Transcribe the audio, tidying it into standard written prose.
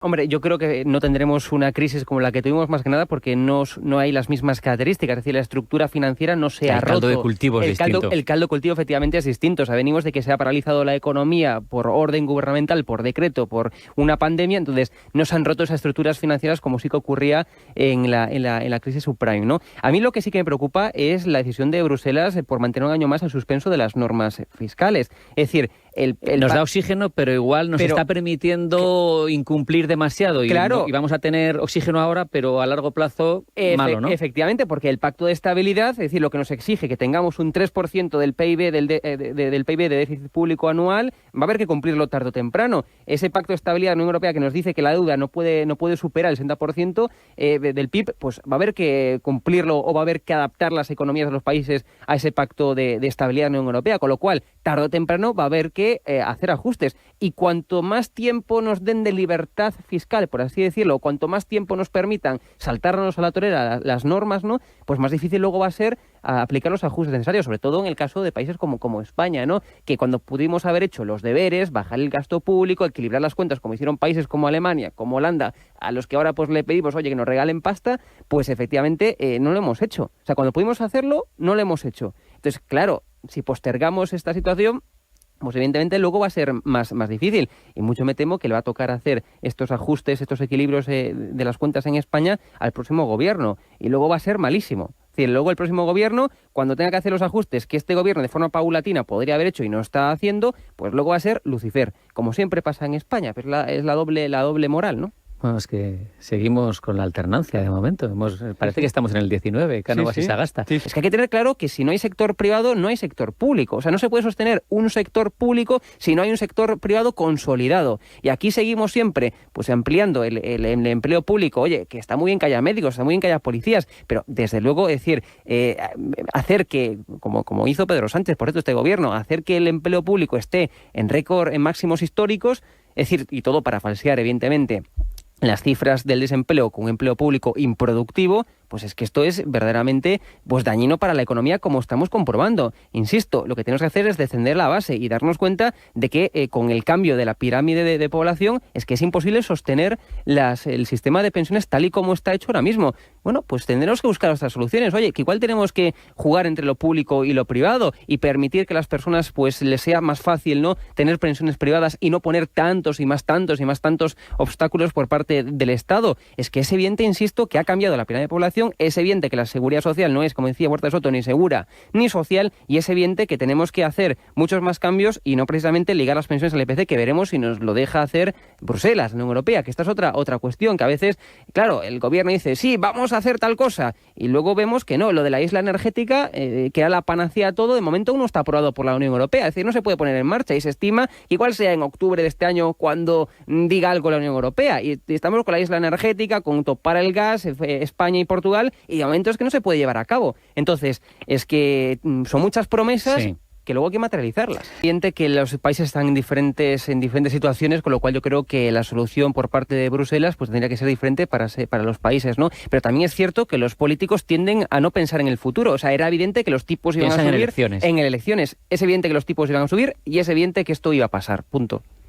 Hombre, yo creo que no tendremos una crisis como la que tuvimos más que nada porque no hay las mismas características, es decir, la estructura financiera no se ha roto. El caldo de cultivo es distinto. El caldo de cultivo efectivamente es distinto. O sea, venimos de que se ha paralizado la economía por orden gubernamental, por decreto, por una pandemia, entonces no se han roto esas estructuras financieras como sí que ocurría en la crisis subprime, ¿no? A mí lo que sí que me preocupa es la decisión de Bruselas por mantener un año más el suspenso de las normas fiscales. Es decir, nos da oxígeno, pero igual nos está permitiendo incumplir demasiado. Claro. Y vamos a tener oxígeno ahora, pero a largo plazo malo, ¿no? Efectivamente, porque el pacto de estabilidad, es decir, lo que nos exige que tengamos un 3% del PIB, del PIB de déficit público anual, va a haber que cumplirlo tarde o temprano. Ese pacto de estabilidad de la Unión Europea que nos dice que la deuda no puede superar el 60% del PIB, pues va a haber que cumplirlo o va a haber que adaptar las economías de los países a ese pacto de estabilidad de la Unión Europea, con lo cual, tarde o temprano va a haber que hacer ajustes. Y cuanto más tiempo nos den de libertad fiscal, por así decirlo, cuanto más tiempo nos permitan saltarnos a la torera las normas, ¿no? Pues más difícil luego va a ser aplicar los ajustes necesarios, sobre todo en el caso de países como España, ¿no? Que cuando pudimos haber hecho los deberes, bajar el gasto público, equilibrar las cuentas, como hicieron países como Alemania, como Holanda, a los que ahora pues le pedimos, oye, que nos regalen pasta, pues efectivamente no lo hemos hecho. O sea, cuando pudimos hacerlo, no lo hemos hecho. Entonces, claro, si postergamos esta situación, pues evidentemente luego va a ser más difícil y mucho me temo que le va a tocar hacer estos ajustes, estos equilibrios de las cuentas en España al próximo gobierno y luego va a ser malísimo. Es decir, luego el próximo gobierno, cuando tenga que hacer los ajustes que este gobierno de forma paulatina podría haber hecho y no está haciendo, pues luego va a ser Lucifer, como siempre pasa en España, pues es la doble moral, ¿no? Bueno, es que seguimos con la alternancia de momento. Parece que estamos en el 19, Cánovas y Sagasta. Sí. Es que hay que tener claro que si no hay sector privado, no hay sector público. O sea, no se puede sostener un sector público si no hay un sector privado consolidado. Y aquí seguimos siempre pues ampliando el empleo público. Oye, que está muy bien que haya médicos, está muy bien que haya policías, pero desde luego, es decir, hacer que, como hizo Pedro Sánchez, por cierto, este gobierno, hacer que el empleo público esté en récord, en máximos históricos, es decir, y todo para falsear, evidentemente, las cifras del desempleo con un empleo público improductivo, pues es que esto es verdaderamente pues dañino para la economía, como estamos comprobando. Insisto, lo que tenemos que hacer es descender la base y darnos cuenta de que con el cambio de la pirámide de población es que es imposible sostener el sistema de pensiones tal y como está hecho ahora mismo. Bueno, pues tendremos que buscar otras soluciones. Oye, que igual tenemos que jugar entre lo público y lo privado y permitir que las personas pues les sea más fácil, ¿no?, tener pensiones privadas y no poner tantos obstáculos por parte del Estado. Es que es evidente, insisto, que ha cambiado la pirámide de población. Es evidente que la seguridad social no es, como decía Huerta de Soto, ni segura ni social, y es evidente que tenemos que hacer muchos más cambios y no precisamente ligar las pensiones al IPC, que veremos si nos lo deja hacer Bruselas, la Unión Europea, que esta es otra cuestión, que a veces, claro, el gobierno dice, sí, vamos a hacer tal cosa, y luego vemos que no, lo de la isla energética, que era la panacea a todo, de momento aún no está aprobado por la Unión Europea, es decir, no se puede poner en marcha, y se estima que igual sea en octubre de este año cuando diga algo la Unión Europea, y estamos con la isla energética, con topar el gas, España y Portugal, y de momento es que no se puede llevar a cabo. Entonces, es que son muchas promesas que luego hay que materializarlas. Evidente que los países están en diferentes situaciones, con lo cual yo creo que la solución por parte de Bruselas pues tendría que ser diferente para los países, ¿no? Pero también es cierto que los políticos tienden a no pensar en el futuro. O sea, era evidente que los tipos iban a subir en elecciones. Es evidente que los tipos iban a subir y es evidente que esto iba a pasar. Punto.